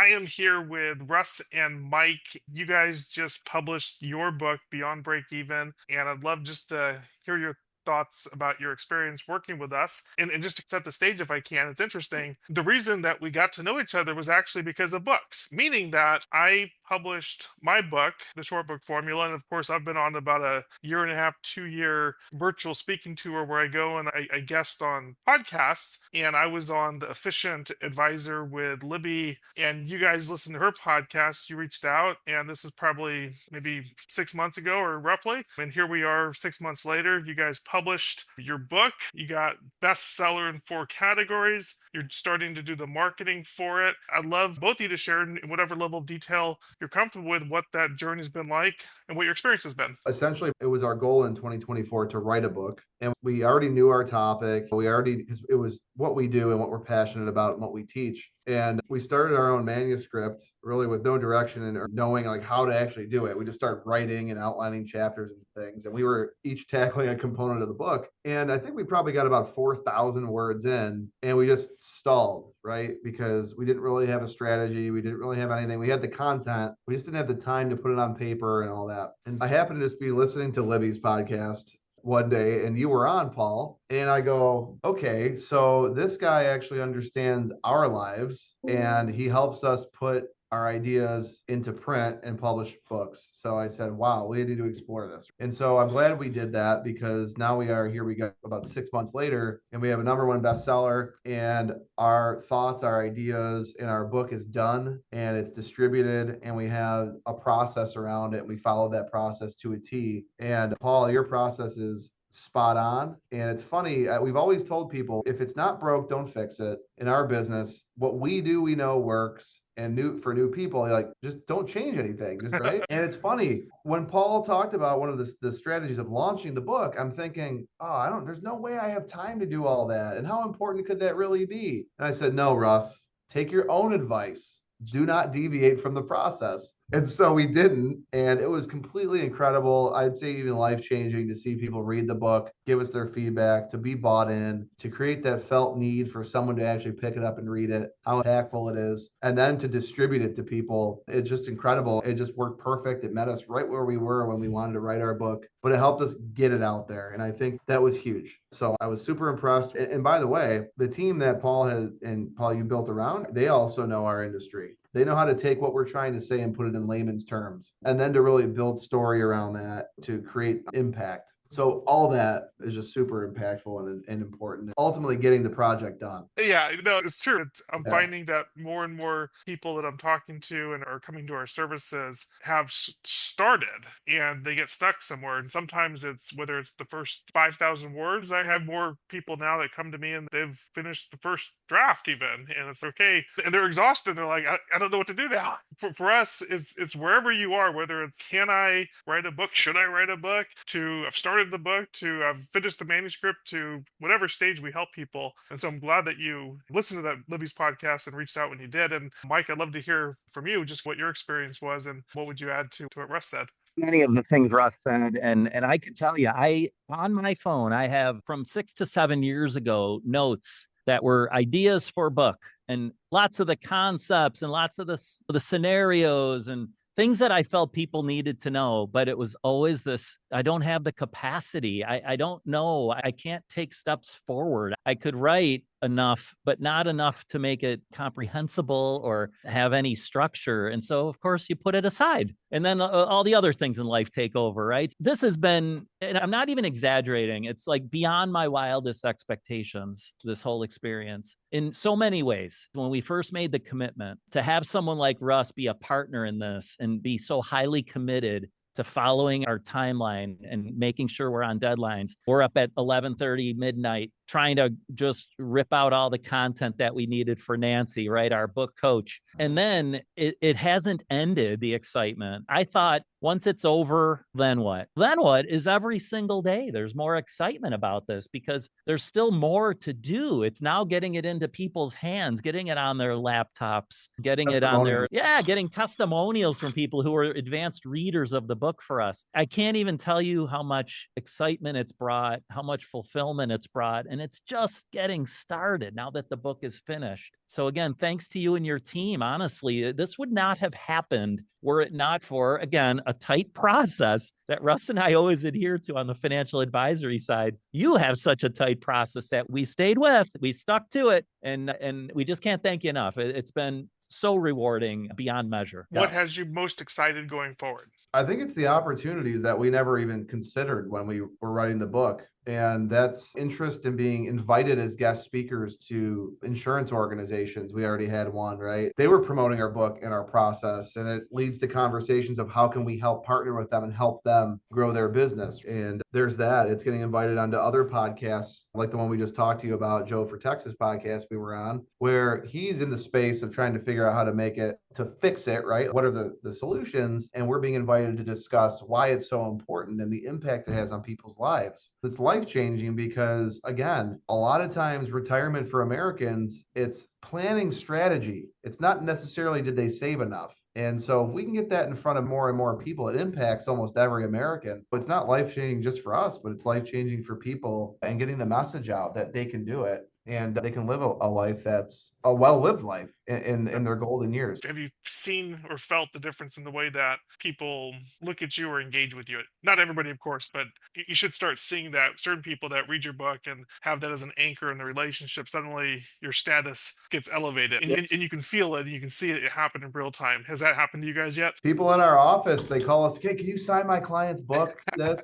I am here with Russ and Mike. You guys just published your book, Beyond Break Even, and I'd love just to hear your thoughts about your experience working with us. And just to set the stage, if I can, it's interesting. The reason that we got to know each other was actually because of books, meaning that I published my book, The Short Book Formula. And of course, I've been on about a year and a half, 2 year virtual speaking tour where I go and I guest on podcasts. And I was on the Efficient Advisor with Libby, and you guys listened to her podcast. You reached out, and this is probably maybe 6 months ago or roughly. And here we are 6 months later. You guys published your book. You got bestseller in 4 categories. You're starting to do the marketing for it. I'd love both of you to share in whatever level of detail you're comfortable with what that journey's been like and what your experience has been. Essentially, it was our goal in 2024 to write a book. And we already knew our topic. Because it was what we do and what we're passionate about and what we teach. And we started our own manuscript really with no direction and knowing like how to actually do it. We just started writing and outlining chapters and things. And we were each tackling a component of the book. And I think we probably got about 4,000 words in and we just stalled, right? Because we didn't really have a strategy. We didn't really have anything. We had the content. We just didn't have the time to put it on paper and all that. And I happened to just be listening to Libby's podcast one day and you were on, Paul, and I go, okay, so this guy actually understands our lives and he helps us put our ideas into print and publish books. So I said, wow, we need to explore this. And so I'm glad we did that because now we got about 6 months later and we have a #1 bestseller and our thoughts, our ideas, and our book is done and it's distributed and we have a process around it. We follow that process to a T. And Paul, your process is spot on. And it's funny, we've always told people if it's not broke, don't fix it. In our business, what we do, we know works. And for new people, like just don't change anything, just right. And it's funny when Paul talked about one of the strategies of launching the book, I'm thinking, there's no way I have time to do all that. And how important could that really be? And I said, no, Russ, take your own advice. Do not deviate from the process. And so we didn't. And it was completely incredible. I'd say even life-changing to see people read the book, give us their feedback, to be bought in, to create that felt need for someone to actually pick it up and read it, how impactful it is, and then to distribute it to people. It's just incredible. It just worked perfect. It met us right where we were when we wanted to write our book, but it helped us get it out there. And I think that was huge. So I was super impressed. And by the way, the team that Paul you built around, they also know our industry. They know how to take what we're trying to say and put it in layman's terms, and then to really build story around that to create impact. So all that is just super impactful and important. Ultimately, getting the project done. Yeah, no, it's true. I'm Yeah. finding that more and more people that I'm talking to and are coming to our services have started and they get stuck somewhere. And sometimes it's whether it's the first 5,000 words. I have more people now that come to me and they've finished the first draft even, and it's okay. And they're exhausted. They're like, I don't know what to do now. For us, it's wherever you are, whether it's can I write a book? Should I write a book? To I've started the book, to I've finished the manuscript, to whatever stage we help people. And so I'm glad that you listened to that Libby's podcast and reached out when you did. And Mike, I'd love to hear from you just what your experience was and what would you add to what Russ said. Many of the things Russ said, and I could tell you, I on my phone I have from 6 to 7 years ago notes that were ideas for a book and lots of the concepts and lots of the scenarios and things that I felt people needed to know, but it was always this, I don't have the capacity. I don't know. I can't take steps forward. I could write enough, but not enough to make it comprehensible or have any structure. And so, of course, you put it aside. And then all the other things in life take over, right? This has been, and I'm not even exaggerating, it's like beyond my wildest expectations, this whole experience in so many ways. When we first made the commitment to have someone like Russ be a partner in this and be so highly committed to following our timeline and making sure we're on deadlines. We're up at 11:30 midnight trying to just rip out all the content that we needed for Nancy, right? Our book coach. And then it hasn't ended, the excitement. I thought once it's over, then what? Then what is every single day. There's more excitement about this because there's still more to do. It's now getting it into people's hands, getting it on their laptops, getting it on their, getting testimonials from people who are advanced readers of the book for us. I can't even tell you how much excitement it's brought, how much fulfillment it's brought. And and it's just getting started now that the book is finished. So again, thanks to you and your team. Honestly, this would not have happened were it not for, again, a tight process that Russ and I always adhere to on the financial advisory side. You have such a tight process that we stayed with, we stuck to it, and we just can't thank you enough. It's been so rewarding beyond measure. What Yeah. has you most excited going forward? I think it's the opportunities that we never even considered when we were writing the book. And that's interest in being invited as guest speakers to insurance organizations. We already had one, right? They were promoting our book and our process, and it leads to conversations of how can we help partner with them and help them grow their business. And there's that. It's getting invited onto other podcasts, like the one we just talked to you about, Joe for Texas podcast we were on, where he's in the space of trying to figure out how to make it, to fix it, right? What are the solutions? And we're being invited to discuss why it's so important and the impact it has on people's lives. It's life changing because, again, a lot of times retirement for Americans, it's planning strategy. It's not necessarily did they save enough. And so if we can get that in front of more and more people, it impacts almost every American. It's not life changing just for us, but it's life changing for people and getting the message out that they can do it and they can live a life that's a well-lived life in their golden years. Have you seen or felt the difference in the way that people look at you or engage with you? Not everybody, of course, but you should start seeing that certain people that read your book and have that as an anchor in the relationship, suddenly your status gets elevated and you can feel it and you can see it happen in real time. Has that happened to you guys yet? People in our office, they call us, "Hey, can you sign my client's book?" This.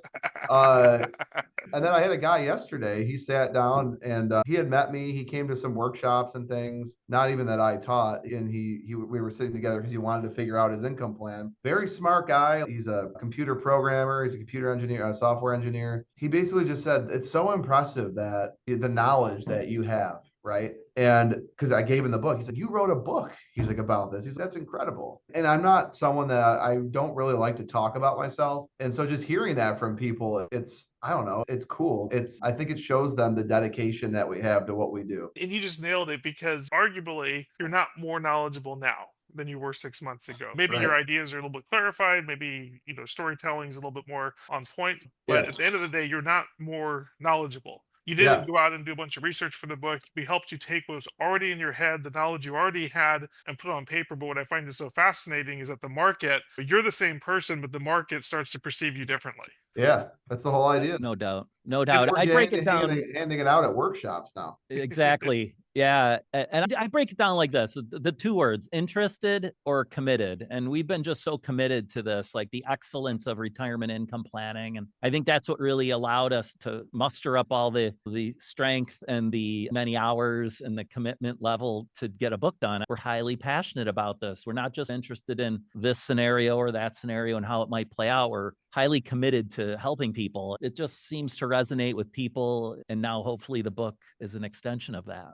Uh, And then I had a guy yesterday, he sat down and he had met me. He came to some workshops and things, not even that I taught. And we were sitting together because he wanted to figure out his income plan. Very smart guy. He's a computer programmer. He's a computer engineer, a software engineer. He basically just said, it's so impressive that the knowledge that you have. Right. And because I gave him the book, he said, you wrote a book. He's like, about this. He's like, that's incredible. And I'm not someone that I don't really like to talk about myself. And so just hearing that from people, I don't know, it's cool. I think it shows them the dedication that we have to what we do. And you just nailed it because arguably you're not more knowledgeable now than you were 6 months ago. Maybe your Right. ideas are a little bit clarified. Maybe, storytelling is a little bit more on point. But Yeah. at the end of the day, you're not more knowledgeable. You didn't Yeah. go out and do a bunch of research for the book. We helped you take what was already in your head, the knowledge you already had, and put it on paper. But what I find is so fascinating is that you're the same person, but the market starts to perceive you differently. Yeah. That's the whole idea. No doubt. No And doubt. We're I break getting it down. handing it out at workshops now. Exactly. Yeah. And I break it down like this, the two words, interested or committed. And we've been just so committed to this, like the excellence of retirement income planning. And I think that's what really allowed us to muster up all the strength and the many hours and the commitment level to get a book done. We're highly passionate about this. We're not just interested in this scenario or that scenario and how it might play out. We're highly committed to helping people. It just seems to resonate with people. And now hopefully the book is an extension of that.